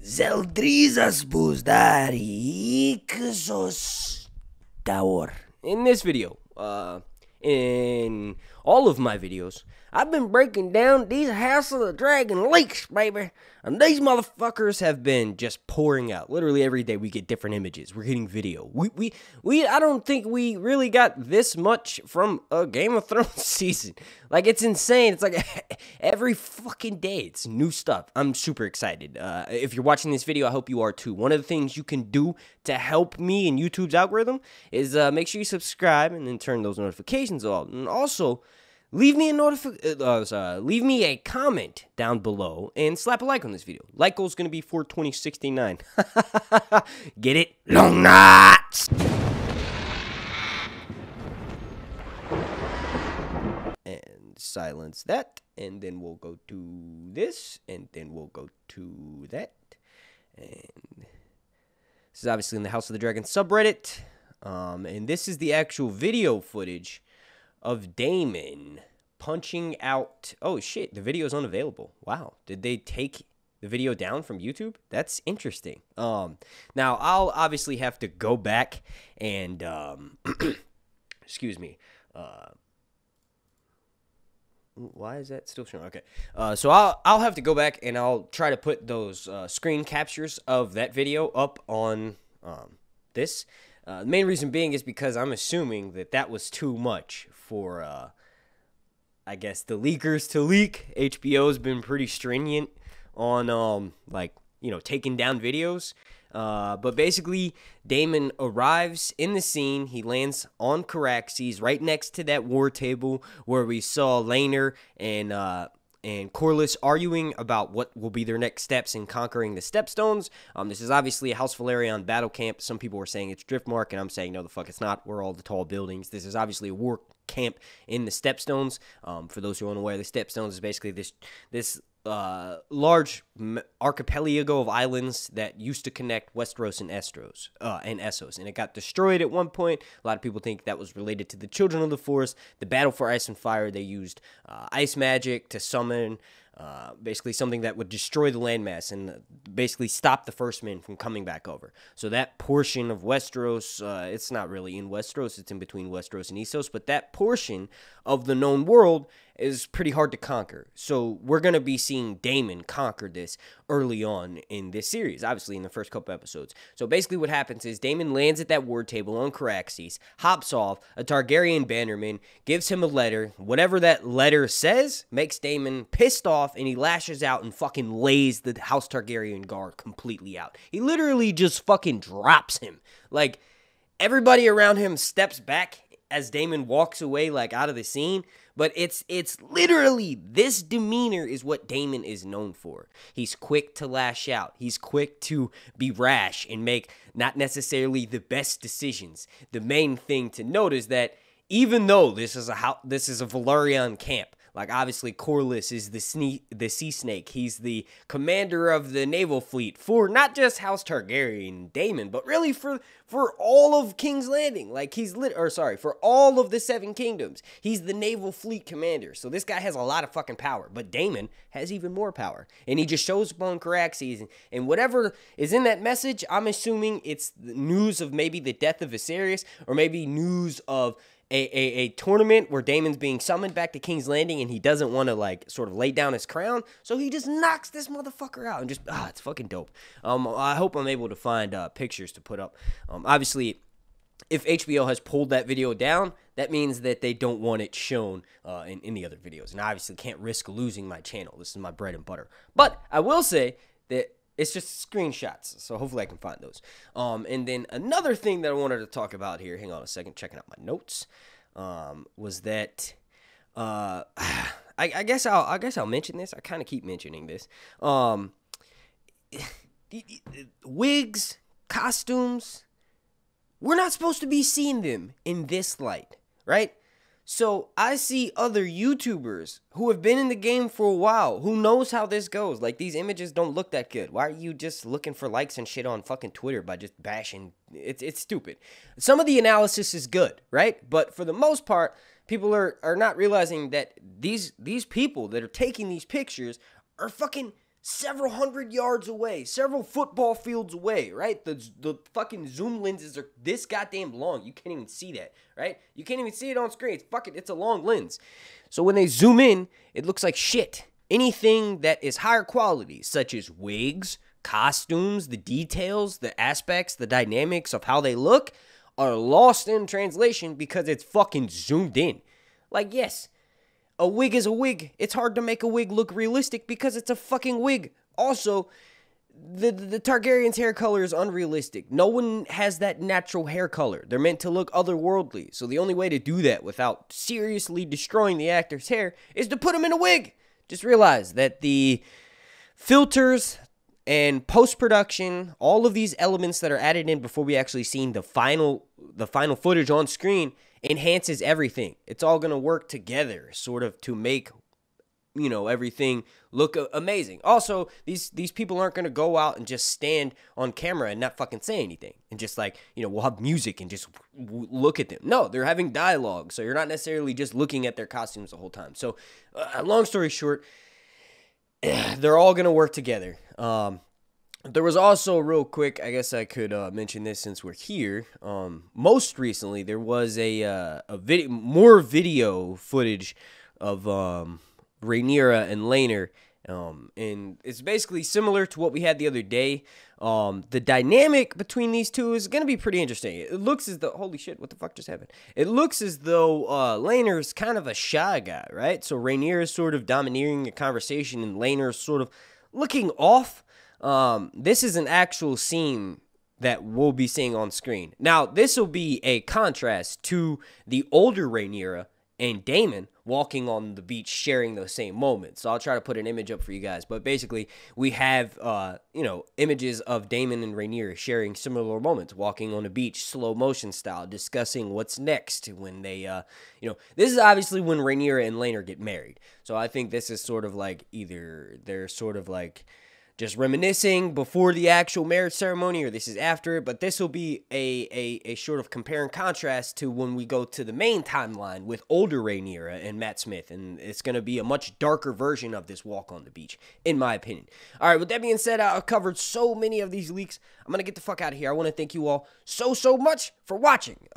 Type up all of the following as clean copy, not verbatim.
Zeldrizas buzdari ksos daor. In this video, in all of my videos, I've been breaking down these House of the Dragon leaks, baby. And these motherfuckers have been just pouring out. Literally every day we get different images. We're getting video. I don't think we really got this much from a Game of Thrones season. Like, it's insane. It's like every fucking day it's new stuff. I'm super excited. If you're watching this video, I hope you are too. One of the things you can do to help me in YouTube's algorithm is make sure you subscribe and then turn those notifications on. And also, leave me a comment down below and slap a like on this video. Like goal is going to be 42069. Get it? Long knots! And silence that. And then we'll go to this. And then we'll go to that. And this is obviously in the House of the Dragon subreddit. And this is the actual video footage of Daemon punching out. Oh shit, the video is unavailable. Wow, did they take the video down from YouTube? That's interesting. Now I'll obviously have to go back and excuse me. Why is that still showing? Okay, so I'll have to go back and I'll try to put those screen captures of that video up on this. The main reason being is because I'm assuming that that was too much for, I guess, the leakers to leak. HBO's been pretty stringent on, like, you know, taking down videos. But basically, Daemon arrives in the scene. He lands on CARAXES, right next to that war table where we saw Laner and Corlys arguing about what will be their next steps in conquering the Stepstones. This is obviously a House Velaryon battle camp. Some people were saying it's Driftmark, and I'm saying no, the fuck it's not. We're all the tall buildings. This is obviously a war camp in the Stepstones. For those who are unaware, the Stepstones is basically this large archipelago of islands that used to connect Westeros and Essos, and it got destroyed at one point. A lot of people think that was related to the Children of the Forest. The battle for Ice and Fire, they used ice magic to summon basically something that would destroy the landmass and basically stop the First Men from coming back over. So that portion of Westeros, it's not really in Westeros, it's in between Westeros and Essos, but that portion of the known world is pretty hard to conquer. So we're going to be seeing Daemon conquer this early on in this series, obviously in the first couple episodes. So basically what happens is Daemon lands at that war table on CARAXES, hops off, a Targaryen bannerman gives him a letter. Whatever that letter says makes Daemon pissed off, and he lashes out and fucking lays the House Targaryen guard completely out. He literally just fucking drops him. Like, everybody around him steps back as Daemon walks away, like, out of the scene. But it's literally, this demeanor is what Daemon is known for. He's quick to lash out. He's quick to be rash and make not necessarily the best decisions. The main thing to note is that even though this is a Velaryon camp, like, obviously, Corlys is the sea snake. He's the commander of the naval fleet for not just House Targaryen and Daemon, but really for all of King's Landing. Like, for all of the Seven Kingdoms. He's the naval fleet commander. So this guy has a lot of fucking power. But Daemon has even more power. And he just shows up on CARAXES. And whatever is in that message, I'm assuming it's the news of maybe the death of Viserys, or maybe news of a tournament where Daemon's being summoned back to King's Landing and he doesn't want to, like, sort of lay down his crown. So he just knocks this motherfucker out and just, it's fucking dope. I hope I'm able to find pictures to put up. Obviously, if HBO has pulled that video down, that means that they don't want it shown in any other videos. And I obviously can't risk losing my channel. This is my bread and butter. But I will say that it's just screenshots, so hopefully I can find those. And then another thing that I wanted to talk about here, hang on a second, checking out my notes, was that I guess I'll mention this. I kind of keep mentioning this. Wigs, costumes, we're not supposed to be seeing them in this light, right? So I see other YouTubers who have been in the game for a while, who knows how this goes. Like, these images don't look that good. Why are you just looking for likes and shit on fucking Twitter by just bashing? It's stupid. Some of the analysis is good, right? But for the most part, people are not realizing that these people that are taking these pictures are fucking several hundred yards away, several football fields away, right? The fucking zoom lenses are this goddamn long. You can't even see that, right? You can't even see it on screen. It's a long lens. So when they zoom in, it looks like shit. Anything that is higher quality, such as wigs, costumes, the details, the aspects, the dynamics of how they look, are lost in translation because it's fucking zoomed in. Like, yes, a wig is a wig. It's hard to make a wig look realistic because it's a fucking wig. Also, the Targaryen's hair color is unrealistic. No one has that natural hair color. They're meant to look otherworldly. So the only way to do that without seriously destroying the actor's hair is to put him in a wig. Just realize that the filters and post-production, all of these elements that are added in before we actually seen the final footage on screen enhances everything. It's all going to work together sort of to make, you know, everything look amazing. Also, these people aren't going to go out and just stand on camera and not fucking say anything. And just like, you know, we'll have music and just look at them. No, they're having dialogue. So you're not necessarily just looking at their costumes the whole time. So long story short, they're all going to work together. There was also, real quick, I guess I could mention this since we're here. Most recently, there was more video footage of Rhaenyra and Laner, and it's basically similar to what we had the other day. The dynamic between these two is going to be pretty interesting. It looks as though, holy shit, what the fuck just happened? It looks as though Laner is kind of a shy guy, right? So Rhaenyra is sort of domineering a conversation, and Laner is sort of looking off. This is an actual scene that we'll be seeing on screen. Now, this will be a contrast to the older Rhaenyra and Daemon walking on the beach sharing those same moments. So I'll try to put an image up for you guys. But basically, we have, you know, images of Daemon and Rhaenyra sharing similar moments, walking on the beach, slow motion style, discussing what's next when they, you know, this is obviously when Rhaenyra and Laner get married. So I think this is sort of like either they're sort of like just reminiscing before the actual marriage ceremony, or this is after it, but this will be a sort of compare and contrast to when we go to the main timeline with older Rhaenyra and Matt Smith, and it's going to be a much darker version of this walk on the beach, in my opinion. All right, with that being said, I've covered so many of these leaks. I'm going to get the fuck out of here. I want to thank you all so much for watching.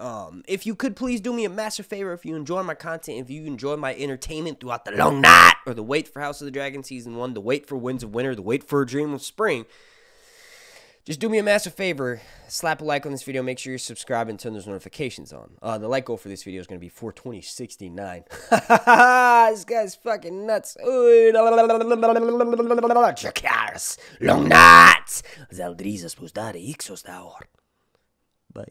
If you could please do me a massive favor, if you enjoy my content, if you enjoy my entertainment throughout the long night, or the wait for House of the Dragon Season 1, the wait for Winds of Winter, the wait for A Dream of Spring, just do me a massive favor, slap a like on this video, make sure you're subscribed and turn those notifications on. The like goal for this video is going to be 42069. This guy's fucking nuts. Long nights. Bye.